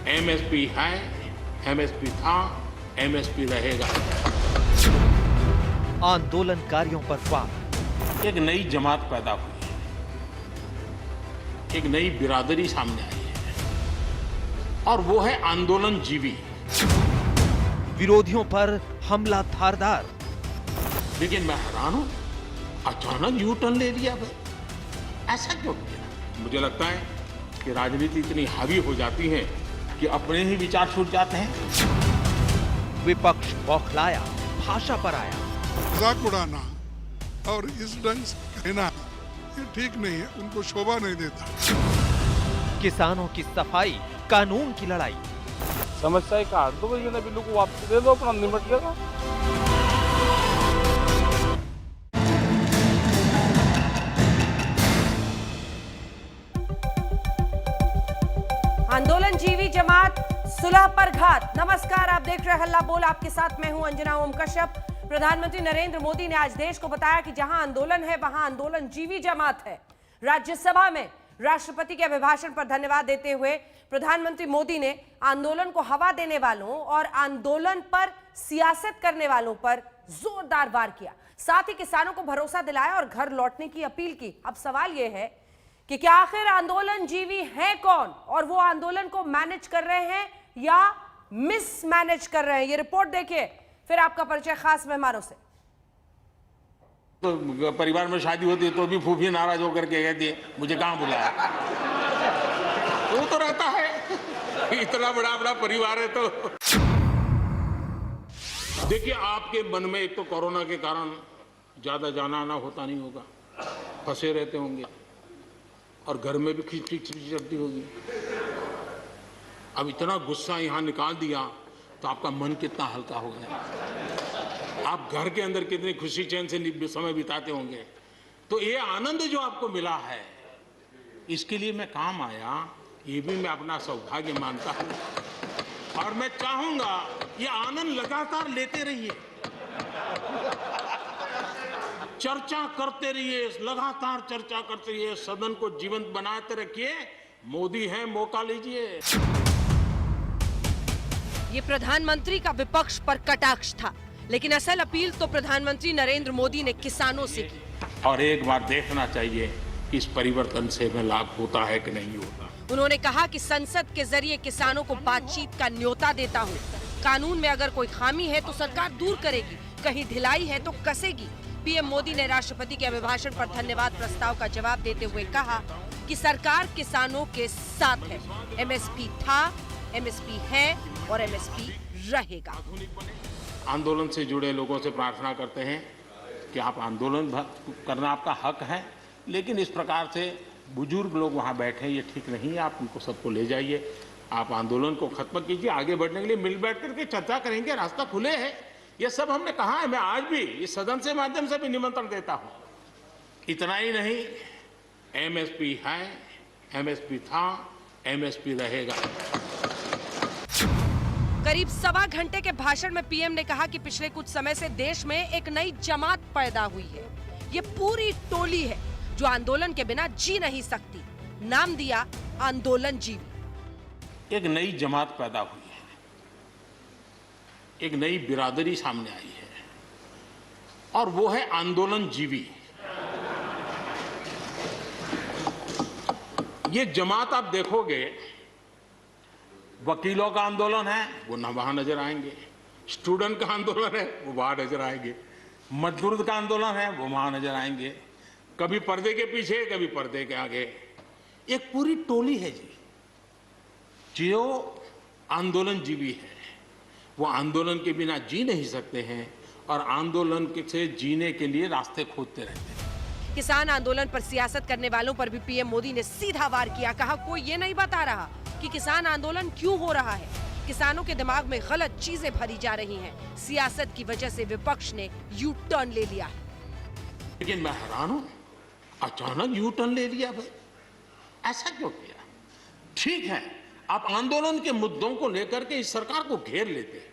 MSP है, MSP था, MSP रहेगा। आंदोलनकारियों पर वार। एक नई जमात पैदा हुई है, एक नई बिरादरी सामने आई है और वो है आंदोलन जीवी। विरोधियों पर हमला धारदार। लेकिन मैं हैरान हूं, अचानक यू टर्न ले लिया भाई, ऐसा क्यों किया? मुझे लगता है कि राजनीति इतनी हावी हो जाती है कि अपने ही विचार छूट जाते हैं। विपक्ष बौखलाया, भाषा पर आया। मजाक उड़ाना और इस ढंग से कहना ये ठीक नहीं है, उनको शोभा नहीं देता। किसानों की सफाई, कानून की लड़ाई। समस्या काट दो, बिल्लू को वापस दे दो, अपना निपट लेगा। आंदोलन जीवी जमात, सुलह पर घात। नमस्कार, आप देख रहे हैं हल्ला बोल। आपके साथ मैं हूं अंजना ओम कश्यप। प्रधानमंत्री नरेंद्र मोदी ने आज देश को बताया कि जहां आंदोलन है वहां आंदोलन जीवी जमात है। राज्यसभा में राष्ट्रपति के अभिभाषण पर धन्यवाद देते हुए प्रधानमंत्री मोदी ने आंदोलन को हवा देने वालों और आंदोलन पर सियासत करने वालों पर जोरदार वार किया। साथ ही किसानों को भरोसा दिलाया और घर लौटने की अपील की। अब सवाल यह है कि क्या आखिर आंदोलन जीवी है कौन और वो आंदोलन को मैनेज कर रहे हैं या मिसमैनेज कर रहे हैं? ये रिपोर्ट देखिए, फिर आपका परिचय खास मेहमानों से। तो परिवार में शादी होती है तो भी फूफी नाराज होकर के कहती है मुझे कहां बुलाया। वो तो रहता है, इतना बड़ा अपना परिवार है। तो देखिए, आपके मन में एक तो कोरोना के कारण ज्यादा जाना आना होता नहीं होगा, फंसे रहते होंगे और घर में भी खिचखिच चलती होगी। अब इतना गुस्सा यहां निकाल दिया तो आपका मन कितना हल्का हो गया। आप घर के अंदर कितनी खुशी चैन से समय बिताते होंगे। तो ये आनंद जो आपको मिला है, इसके लिए मैं काम आया, ये भी मैं अपना सौभाग्य मानता हूं और मैं चाहूंगा ये आनंद लगातार लेते रहिए, चर्चा करते रहिए, लगातार चर्चा करते रहिए, सदन को जीवंत बनाते रखिए। मोदी है, मौका लीजिए। ये प्रधानमंत्री का विपक्ष पर कटाक्ष था, लेकिन असल अपील तो प्रधानमंत्री नरेंद्र मोदी ने किसानों से की। और एक बार देखना चाहिए कि इस परिवर्तन से हमें लाभ होता है कि नहीं होता। उन्होंने कहा कि संसद के जरिए किसानों को बातचीत का न्योता देता हूँ। कानून में अगर कोई खामी है तो सरकार दूर करेगी, कहीं ढिलाई है तो कसेगी। पीएम मोदी ने राष्ट्रपति के अभिभाषण पर धन्यवाद प्रस्ताव का जवाब देते हुए कहा कि सरकार किसानों के साथ है। एमएसपी था, एमएसपी है और एमएसपी रहेगा। आंदोलन से जुड़े लोगों से प्रार्थना करते हैं कि आप आंदोलन करना आपका हक है, लेकिन इस प्रकार से बुजुर्ग लोग वहां बैठे ये ठीक नहीं है। आप उनको सबको ले जाइए, आप आंदोलन को खत्म कीजिए। आगे बढ़ने के लिए मिल बैठ करके चर्चा करेंगे, रास्ता खुले है। ये सब हमने कहा है, मैं आज भी इस सदन से माध्यम से भी निमंत्रण देता हूं। इतना ही नहीं, एमएसपी है, एमएसपी था, एमएसपी रहेगा। करीब सवा घंटे के भाषण में पीएम ने कहा कि पिछले कुछ समय से देश में एक नई जमात पैदा हुई है। ये पूरी टोली है जो आंदोलन के बिना जी नहीं सकती। नाम दिया आंदोलन जीवी। एक नई जमात पैदा हुई है, एक नई बिरादरी सामने आई है और वो है आंदोलन जीवी। ये जमात आप देखोगे, वकीलों का आंदोलन है वो न वहां नजर आएंगे, स्टूडेंट का आंदोलन है वो वहां नजर आएंगे, मजदूर का आंदोलन है वो वहां नजर आएंगे, कभी पर्दे के पीछे कभी पर्दे के आगे। एक पूरी टोली है जी जो आंदोलन जीवी है। वो आंदोलन के बिना जी नहीं सकते हैं और आंदोलन से जीने के लिए रास्ते खोजते रहते हैं। किसान आंदोलन पर सियासत करने वालों पर भी पीएम मोदी ने सीधा वार किया। कहा कोई ये नहीं बता रहा कि किसान आंदोलन क्यों हो रहा है। किसानों के दिमाग में गलत चीजें भरी जा रही हैं। सियासत की वजह से विपक्ष ने यू टर्न ले लिया है। लेकिन मैं हैरान हूं, अचानक यू टर्न ले लिया भाई, ऐसा क्यों किया? ठीक है, आप आंदोलन के मुद्दों को लेकर के इस सरकार को घेर लेते हैं,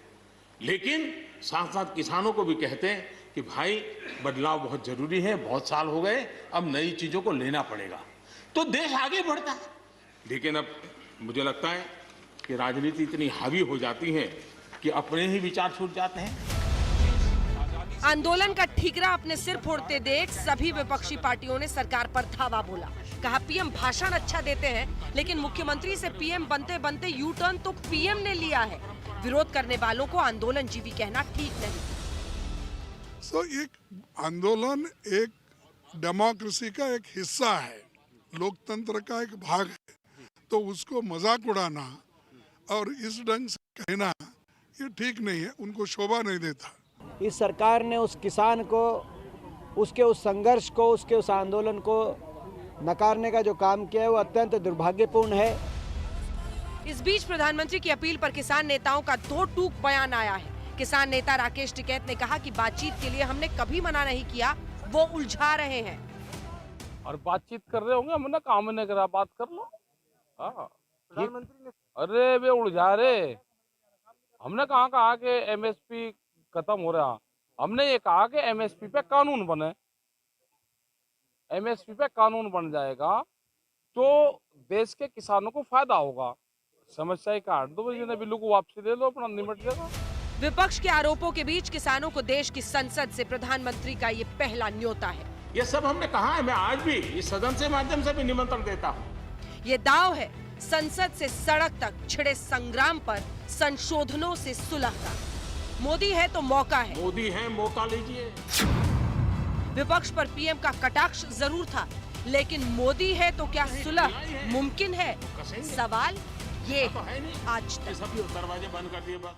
लेकिन साथ साथ किसानों को भी कहते हैं कि भाई बदलाव बहुत जरूरी है, बहुत साल हो गए, अब नई चीजों को लेना पड़ेगा, तो देश आगे बढ़ता है। लेकिन अब मुझे लगता है कि राजनीति इतनी हावी हो जाती है कि अपने ही विचार छूट जाते हैं। आंदोलन का ठीकरा अपने सिर फोड़ते देख सभी विपक्षी पार्टियों ने सरकार पर धावा बोला। कहा पीएम भाषण अच्छा देते हैं, लेकिन मुख्यमंत्री से पीएम बनते बनते यू टर्न तो पीएम ने लिया है। विरोध करने वालों को आंदोलन जीवी कहना ठीक नहीं। एक आंदोलन एक डेमोक्रेसी का एक हिस्सा है, लोकतंत्र का एक भाग है, तो उसको मजाक उड़ाना और इस ढंग से कहना ये ठीक नहीं है, उनको शोभा नहीं देता। इस सरकार ने उस किसान को, उसके उस संघर्ष को, उसके उस आंदोलन को नकारने का जो काम किया है वो अत्यंत दुर्भाग्यपूर्ण है। इस बीच प्रधानमंत्री की अपील पर किसान नेताओं का दो टूक बयान आया है। किसान नेता राकेश टिकैत ने कहा कि बातचीत के लिए हमने कभी मना नहीं किया, वो उलझा रहे हैं। और बातचीत कर रहे होंगे, हमने काम नहीं करा, बात कर लो। हाँ, प्रधानमंत्री ने अरे वे उलझा रहे। हमने कहा कि एमएसपी खत्म हो रहा, हमने ये कहा कि एमएसपी पे कानून बने। एमएसपी पे कानून बन जाएगा तो देश के किसानों को फायदा होगा। समस्या काट दो, बिल्लू को वापसी दे दो, अपना निमट जाएगा। विपक्ष के आरोपों के बीच किसानों को देश की संसद से प्रधानमंत्री का ये पहला न्योता है। ये सब हमने कहा है, मैं आज भी इस सदन से माध्यम से भी निमंत्रण देता हूँ। ये दाव है संसद से सड़क तक छिड़े संग्राम पर संशोधनों से सुलह का। मोदी है तो मौका है, मोदी है, मौका लीजिए। विपक्ष पर पीएम का कटाक्ष जरूर था, लेकिन मोदी है तो क्या सुलह मुमकिन है? सवाल ये आज तक। सभी दरवाजे बंद कर दिए बस।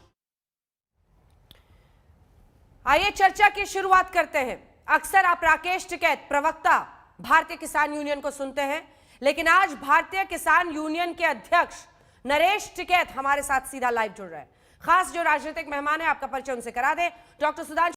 आइए चर्चा की शुरुआत करते हैं। अक्सर आप राकेश टिकैत, प्रवक्ता भारतीय किसान यूनियन को सुनते हैं, लेकिन आज भारतीय किसान यूनियन के अध्यक्ष नरेश टिकैत हमारे साथ सीधा लाइव जुड़ रहे हैं। खास जो राजनीतिक मेहमान है, आपका परिचय उनसे करा दें। डॉक्टर सुधांशु